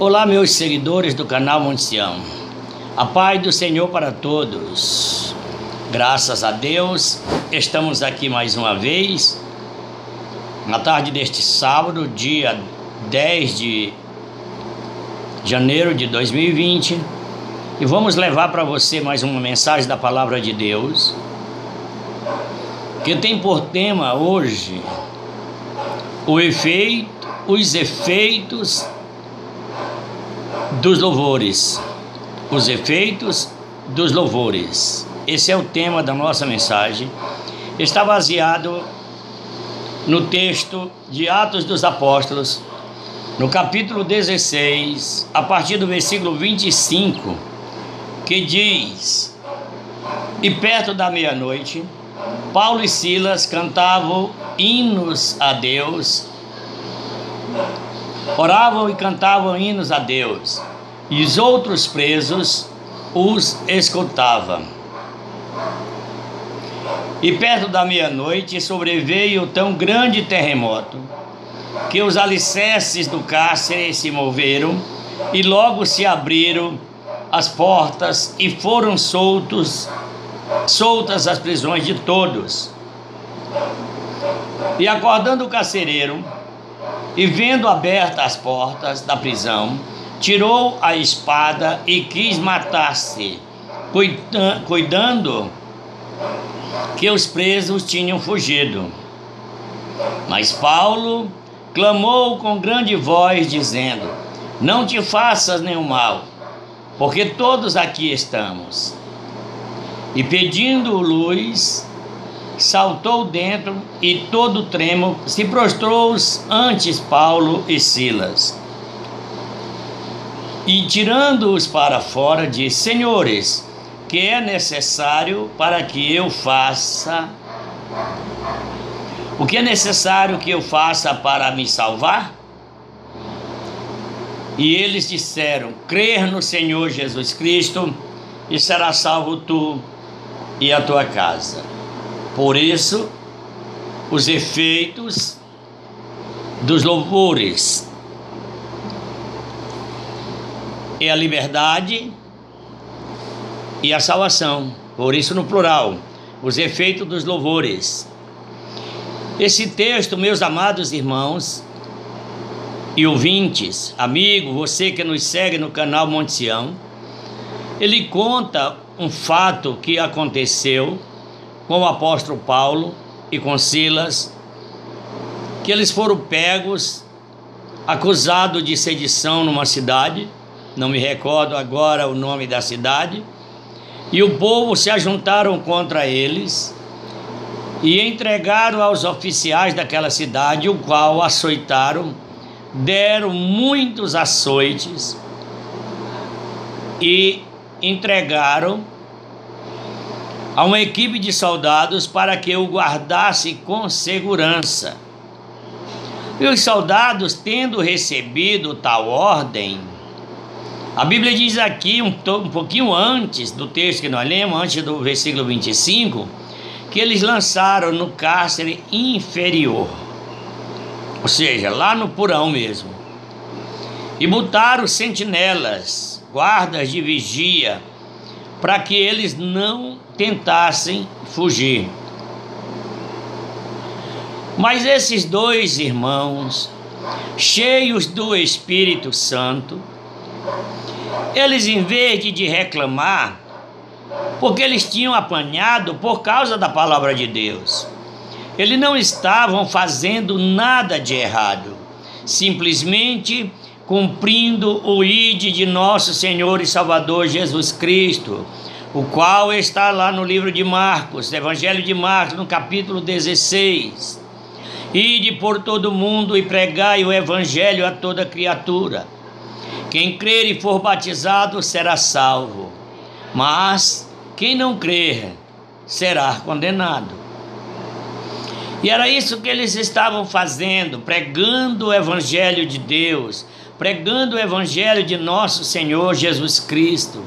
Olá, meus seguidores do canal Monte Sião. A paz do Senhor para todos. Graças a Deus, estamos aqui mais uma vez, na tarde deste sábado, dia 10 de janeiro de 2020, e vamos levar para você mais uma mensagem da Palavra de Deus, que tem por tema hoje os efeitos dos louvores. Os efeitos dos louvores. Esse é o tema da nossa mensagem. Está baseado no texto de Atos dos Apóstolos, no capítulo 16, a partir do versículo 25, que diz: E perto da meia-noite, Paulo e Silas cantavam hinos a Deus, oravam e cantavam hinos a Deus, e os outros presos os escutavam. E perto da meia-noite sobreveio tão grande terremoto, que os alicerces do cárcere se moveram, e logo se abriram as portas, e foram soltas as prisões de todos. E acordando o carcereiro, e vendo abertas as portas da prisão, tirou a espada e quis matar-se, cuidando que os presos tinham fugido. Mas Paulo clamou com grande voz, dizendo: Não te faças nenhum mal, porque todos aqui estamos. E pedindo luz, saltou dentro, e todo trêmulo se prostrou ante Paulo e Silas. E tirando-os para fora, disse: Senhores, que é necessário para que eu faça? O que é necessário que eu faça para me salvar? E eles disseram: Crer no Senhor Jesus Cristo, e serás salvo tu e a tua casa. Por isso, os efeitos dos louvores é a liberdade e a salvação. Por isso, no plural, os efeitos dos louvores. Esse texto, meus amados irmãos e ouvintes, amigo, você que nos segue no canal Monte Sião, ele conta um fato que aconteceu com o apóstolo Paulo e com Silas, que eles foram pegos, acusados de sedição numa cidade, não me recordo agora o nome da cidade, e o povo se ajuntaram contra eles e entregaram aos oficiais daquela cidade, o qual açoitaram, deram muitos açoites e entregaram a uma equipe de soldados para que o guardasse com segurança. E os soldados, tendo recebido tal ordem, a Bíblia diz aqui, um pouquinho antes do texto que nós lemos, antes do versículo 25, que eles lançaram no cárcere inferior, ou seja, lá no porão mesmo, e botaram sentinelas, guardas de vigia, para que eles não tentassem fugir. Mas esses dois irmãos, cheios do Espírito Santo, eles, em vez de reclamar, porque eles tinham apanhado por causa da palavra de Deus, eles não estavam fazendo nada de errado, simplesmente cumprindo o ide de nosso Senhor e Salvador Jesus Cristo, o qual está lá no livro de Marcos, Evangelho de Marcos, no capítulo 16. Ide por todo o mundo e pregai o Evangelho a toda criatura. Quem crer e for batizado será salvo, mas quem não crer será condenado. E era isso que eles estavam fazendo, pregando o Evangelho de Deus, pregando o Evangelho de nosso Senhor Jesus Cristo.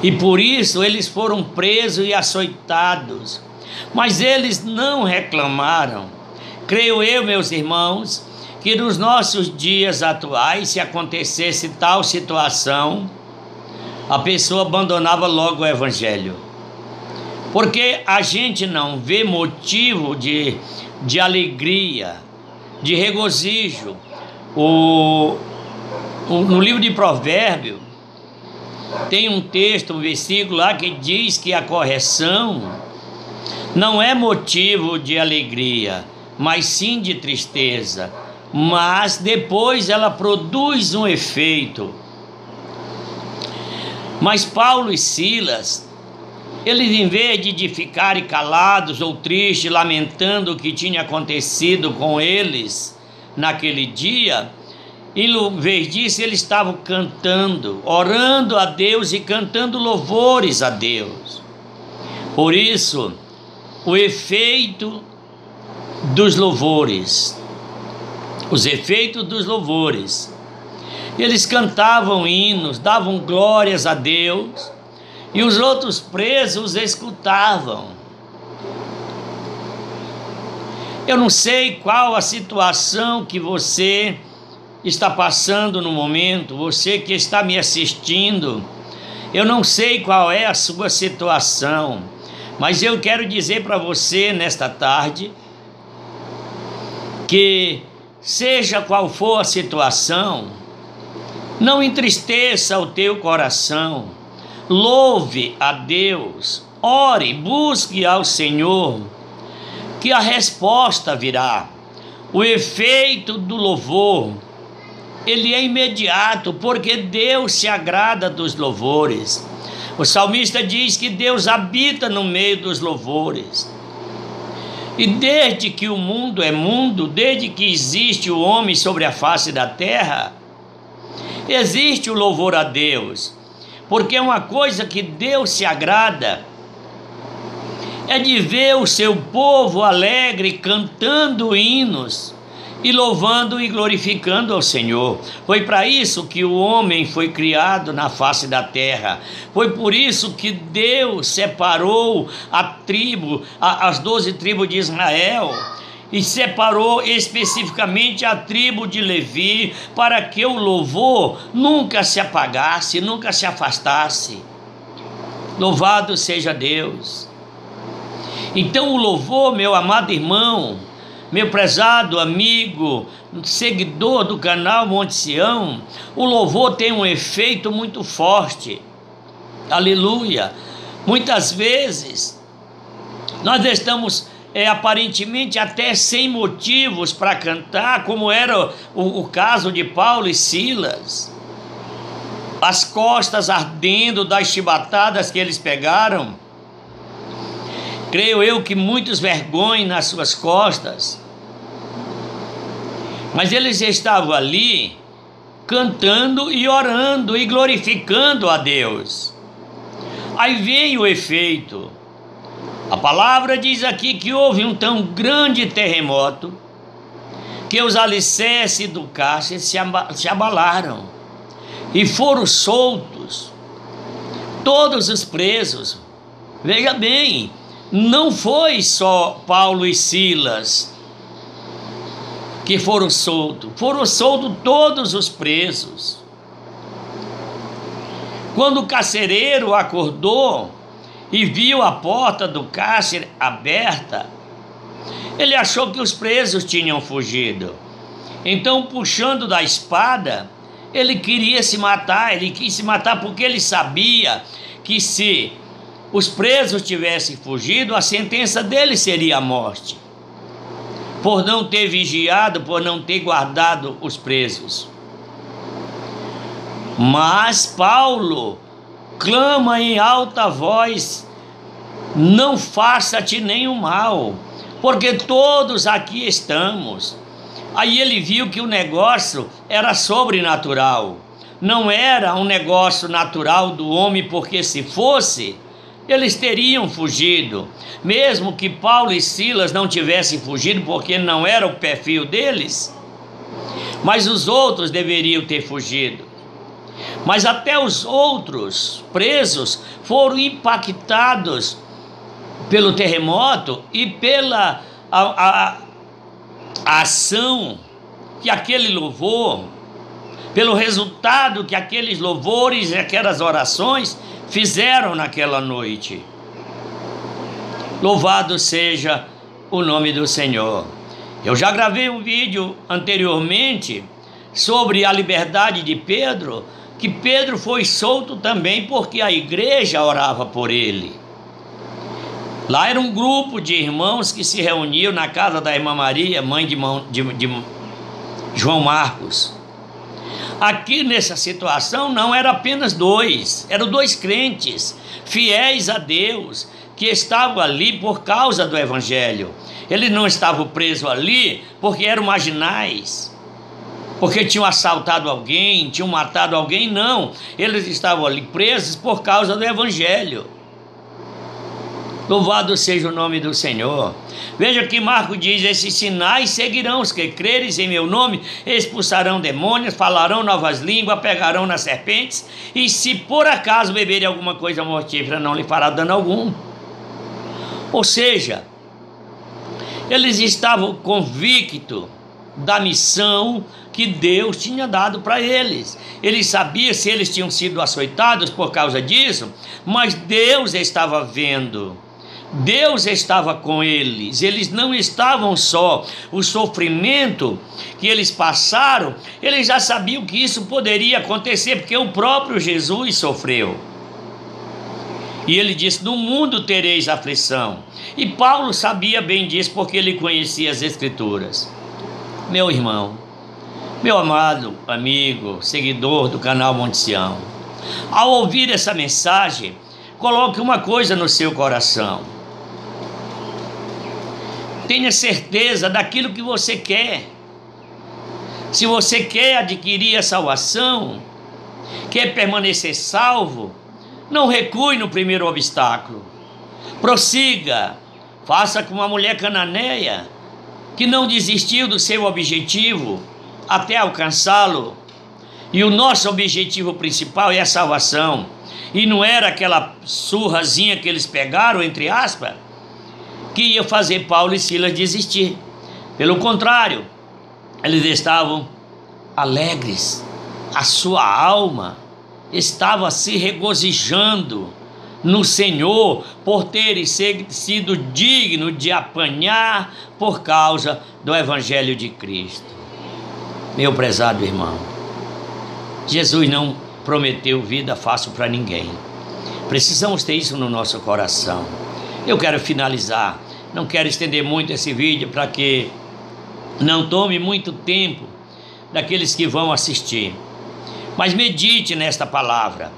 E por isso eles foram presos e açoitados. Mas eles não reclamaram. Creio eu, meus irmãos, que nos nossos dias atuais, se acontecesse tal situação, a pessoa abandonava logo o evangelho. Porque a gente não vê motivo de alegria, de regozijo. No livro de Provérbios, tem um texto, um versículo lá que diz que a correção não é motivo de alegria, mas sim de tristeza. Mas depois ela produz um efeito. Mas Paulo e Silas, eles, em vez de ficarem calados ou tristes, lamentando o que tinha acontecido com eles naquele dia, em vez disso, eles estavam cantando, orando a Deus e cantando louvores a Deus. Por isso, o efeito dos louvores, os efeitos dos louvores, eles cantavam hinos, davam glórias a Deus, e os outros presos escutavam. Eu não sei qual a situação que você está passando no momento, você que está me assistindo, eu não sei qual é a sua situação, mas eu quero dizer para você nesta tarde que, seja qual for a situação, não entristeça o teu coração, louve a Deus, ore, busque ao Senhor, que a resposta virá. O efeito do louvor, ele é imediato, porque Deus se agrada dos louvores. O salmista diz que Deus habita no meio dos louvores. E desde que o mundo é mundo, desde que existe o homem sobre a face da terra, existe o louvor a Deus. Porque uma coisa que Deus se agrada é de ver o seu povo alegre cantando hinos e louvando e glorificando ao Senhor. Foi para isso que o homem foi criado na face da terra. Foi por isso que Deus separou as 12 tribos de Israel, e separou especificamente a tribo de Levi, para que o louvor nunca se apagasse, nunca se afastasse. Louvado seja Deus. Então o louvor, meu amado irmão, meu prezado amigo, seguidor do canal Monte Sião, o louvor tem um efeito muito forte. Aleluia! Muitas vezes nós estamos aparentemente até sem motivos para cantar, como era o caso de Paulo e Silas. As costas ardendo das chibatadas que eles pegaram. Creio eu que muitos vergonham nas suas costas. Mas eles estavam ali cantando e orando e glorificando a Deus. Aí vem o efeito. A palavra diz aqui que houve um tão grande terremoto que os alicerces do cárcere se abalaram e foram soltos todos os presos. Veja bem, não foi só Paulo e Silas que foram soltos todos os presos. Quando o carcereiro acordou e viu a porta do cárcere aberta, ele achou que os presos tinham fugido. Então, puxando da espada, ele queria se matar. Ele quis se matar porque ele sabia que, se os presos tivessem fugido, a sentença dele seria a morte, por não ter vigiado, por não ter guardado os presos. Mas Paulo clama em alta voz: não faça-te nenhum mal, porque todos aqui estamos. Aí ele viu que o negócio era sobrenatural, não era um negócio natural do homem, porque se fosse, eles teriam fugido. Mesmo que Paulo e Silas não tivessem fugido, porque não era o perfil deles, mas os outros deveriam ter fugido. Mas até os outros presos foram impactados pelo terremoto e pela a ação que aquele louvor, pelo resultado que aqueles louvores e aquelas orações fizeram naquela noite. Louvado seja o nome do Senhor. Eu já gravei um vídeo anteriormente sobre a liberdade de Pedro, que Pedro foi solto também porque a igreja orava por ele. Lá era um grupo de irmãos que se reuniam na casa da irmã Maria, mãe de João Marcos. Aqui nessa situação não era apenas dois, eram dois crentes, fiéis a Deus, que estavam ali por causa do Evangelho. Eles não estavam presos ali porque eram marginais, porque tinham assaltado alguém, tinham matado alguém, não. Eles estavam ali presos por causa do Evangelho. Louvado seja o nome do Senhor. Veja que Marcos diz: esses sinais seguirão os que creres em meu nome, expulsarão demônios, falarão novas línguas, pegarão nas serpentes, e se por acaso beberem alguma coisa mortífera, não lhe fará dano algum. Ou seja, eles estavam convictos da missão que Deus tinha dado para eles. Eles sabiam se eles tinham sido açoitados por causa disso, mas Deus estava vendo. Deus estava com eles. Eles não estavam só. O sofrimento que eles passaram, eles já sabiam que isso poderia acontecer, porque o próprio Jesus sofreu. E ele disse: no mundo tereis aflição. E Paulo sabia bem disso, porque ele conhecia as Escrituras. Meu irmão, meu amado amigo, seguidor do canal Monte Sião, ao ouvir essa mensagem, coloque uma coisa no seu coração. Tenha certeza daquilo que você quer. Se você quer adquirir a salvação, quer permanecer salvo, não recue no primeiro obstáculo. Prossiga, faça como a mulher cananeia, que não desistiu do seu objetivo até alcançá-lo. E o nosso objetivo principal é a salvação. E não era aquela surrazinha que eles pegaram, entre aspas, que ia fazer Paulo e Silas desistir. Pelo contrário, eles estavam alegres. A sua alma estava se regozijando no Senhor por terem sido dignos de apanhar por causa do Evangelho de Cristo. Meu prezado irmão, Jesus não prometeu vida fácil para ninguém. Precisamos ter isso no nosso coração. Eu quero finalizar, não quero estender muito esse vídeo para que não tome muito tempo daqueles que vão assistir. Mas medite nesta palavra.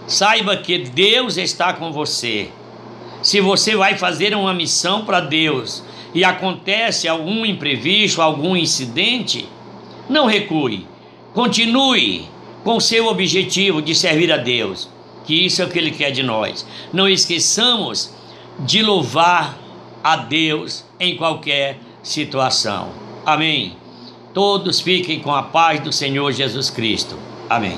Saiba que Deus está com você. Se você vai fazer uma missão para Deus e acontece algum imprevisto, algum incidente, não recue. Continue com o seu objetivo de servir a Deus, que isso é o que Ele quer de nós. Não esqueçamos de louvar a Deus em qualquer situação. Amém. Todos fiquem com a paz do Senhor Jesus Cristo. Amém.